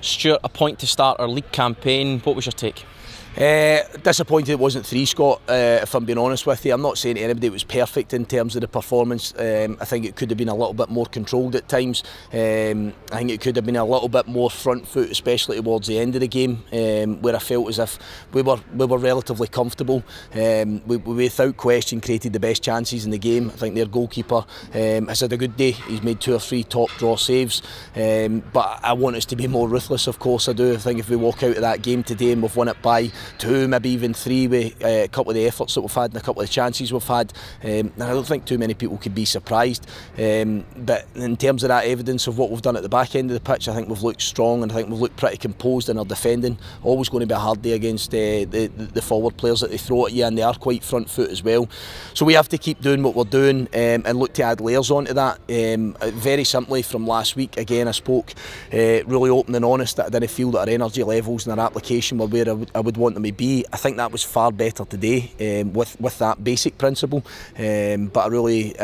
Stuart, a point to start our league campaign. What was your take? Disappointed it wasn't 3, Scott, if I'm being honest with you. I'm not saying to anybody it was perfect in terms of the performance. I think it could have been a little bit more controlled at times. I think it could have been a little bit more front foot, especially towards the end of the game, where I felt as if we were relatively comfortable. We without question created the best chances in the game. I think their goalkeeper has had a good day. He's made 2 or 3 top draw saves, but I want us to be more ruthless, of course I do. I think if we walk out of that game today and we've won it by 2, maybe even 3 with a couple of the efforts that we've had and a couple of the chances we've had, and I don't think too many people could be surprised. But in terms of that evidence of what we've done at the back end of the pitch, I think we've looked strong and I think we've looked pretty composed in our defending. Always going to be a hard day against the forward players that they throw at you, and they are quite front foot as well. So we have to keep doing what we're doing and look to add layers onto that. Very simply from last week, again I spoke really open and honest that I didn't feel that our energy levels and our application were where I would want them to be. I think that was far better today with that basic principle, but I really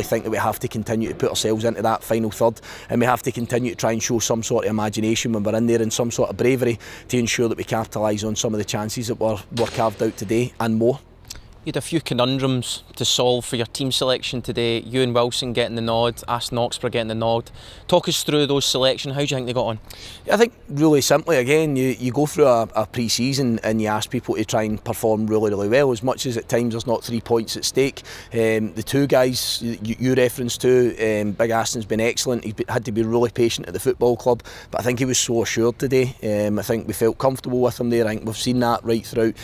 think that we have to continue to put ourselves into that final third, and we have to continue to try and show some sort of imagination when we're in there and some sort of bravery to ensure that we capitalise on some of the chances that were carved out today and more. You had a few conundrums to solve for your team selection today. Ewan Wilson getting the nod, Aston Oxford getting the nod. Talk us through those selections. How do you think they got on? I think really simply, again, you go through a pre-season and you ask people to try and perform really well, as much as at times there's not 3 points at stake. The 2 guys you referenced to, Big Aston's been excellent. He had to be really patient at the football club, but I think he was so assured today. I think we felt comfortable with him there. I think we've seen that right throughout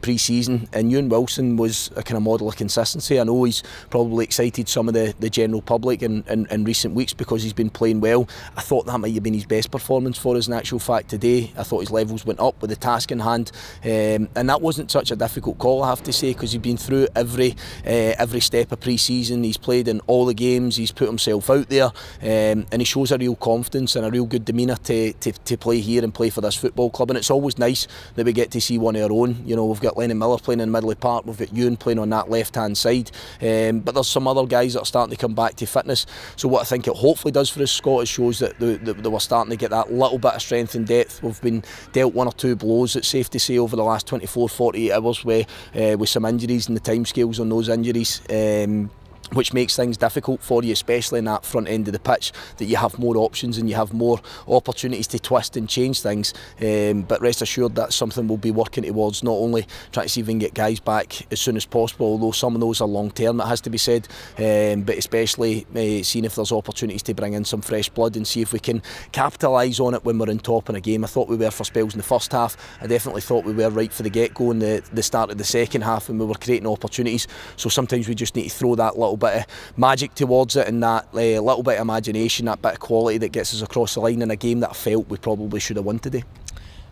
pre-season, and Ewan Wilson was a kind of model of consistency. I know he's probably excited some of the general public in recent weeks because he's been playing well. I thought that might have been his best performance for us in actual fact today. I thought his levels went up with the task in hand, and that wasn't such a difficult call, I have to say, because he's been through every step of pre-season. He's played in all the games, he's put himself out there, and he shows a real confidence and a real good demeanour to play here and play for this football club. And it's always nice that we get to see one of our own. You know, we've got Lennon Miller playing in Midley Park, we've got Ewan playing on that left hand side, but there's some other guys that are starting to come back to fitness. So what I think it hopefully does for us, Scott, is shows that we're starting to get that little bit of strength and depth. We've been dealt 1 or 2 blows, it's safe to say, over the last 24-48 hours with some injuries and the timescales on those injuries, which makes things difficult for you, especially in that front end of the pitch, that you have more options and you have more opportunities to twist and change things. But rest assured that's something we'll be working towards, not only trying to see if we can get guys back as soon as possible, although some of those are long term, it has to be said, but especially seeing if there's opportunities to bring in some fresh blood and see if we can capitalise on it when we're in top in a game. I thought we were for spells in the first half. I definitely thought we were right for the get-go in the start of the second half, and we were creating opportunities. So sometimes we just need to throw that little bit of magic towards it, and that little bit of imagination, that bit of quality that gets us across the line in a game that I felt we probably should have won today.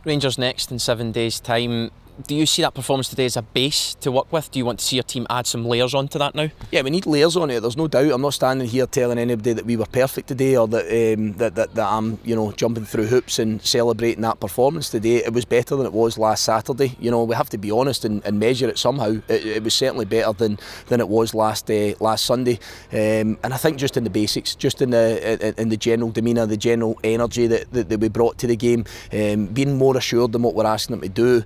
Rangers next in 7 days' time. Do you see that performance today as a base to work with? Do you want to see your team add some layers onto that now? Yeah, we need layers on it, there's no doubt. I'm not standing here telling anybody that we were perfect today, or that I'm, you know, jumping through hoops and celebrating that performance today. It was better than it was last Saturday. You know, we have to be honest and measure it somehow. It was certainly better than it was last Sunday. And I think just in the basics, just in the general demeanour, the general energy that we brought to the game, being more assured than what we're asking them to do.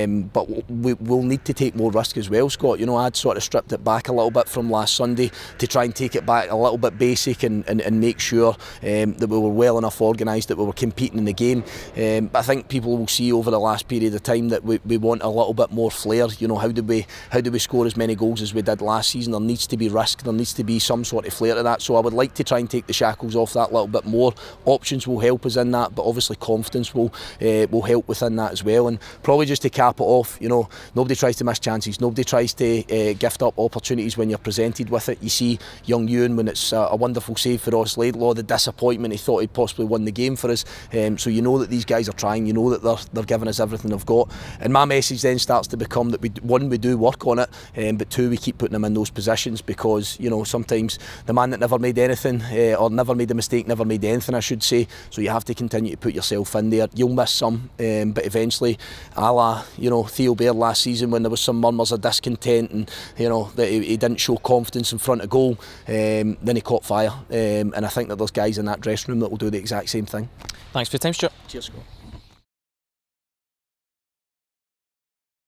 But we'll need to take more risk as well, Scott. You know, I'd sort of stripped it back a little bit from last Sunday to try and take it back a little bit basic and make sure that we were well enough organised, that we were competing in the game. But I think people will see over the last period of time that we want a little bit more flair. You know, how do we score as many goals as we did last season? There needs to be risk, there needs to be some sort of flair to that. So I would like to try and take the shackles off that little bit more. Options will help us in that, but obviously confidence will help within that as well. And probably just to cap it off, you know, nobody tries to miss chances, nobody tries to gift up opportunities when you're presented with it. You see young Ewan, when it's a wonderful save for Ross Laidlaw, the disappointment, he thought he'd possibly won the game for us. So you know that these guys are trying, you know that they're giving us everything they've got. And my message then starts to become that we do work on it, but 2, we keep putting them in those positions, because, you know, sometimes the man that never made anything, or never made a mistake, never made anything, I should say. So you have to continue to put yourself in there. You'll miss some, but eventually, a la you know, Theo Baird last season when there was some murmurs of discontent and, you know, that he didn't show confidence in front of goal. Then he caught fire, and I think that there's guys in that dressing room that will do the exact same thing. Thanks for your time, Stuart. Cheers, Scott.